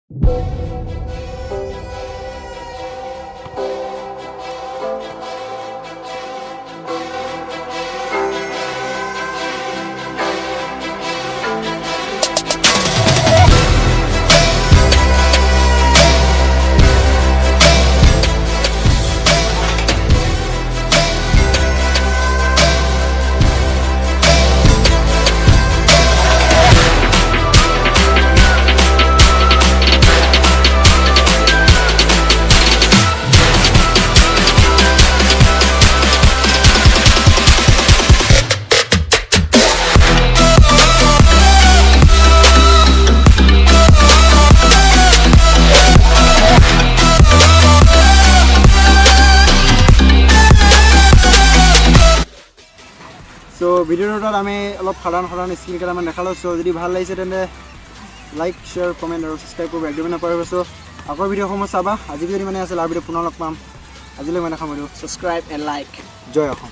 So ভিডিওটোত আমি অলপ সাধাৰণ স্কিল কেইটামান দেখালোঁ সো যদি ভাল লাগিছে তেন্তে লাইক শ্বেয়াৰ কমেণ্ট আৰু ছাবস্ক্ৰাইব কৰিব একদম নাপাহৰিব সো আগৰ ভিডিঅ'সমূহ চাবা আজি যদি মানে আছিল আৰু ভিডিঅ' পুনৰ লগ পাম আজিলৈ মানে সামৰিলোঁ Subscribe and like. Jay Assam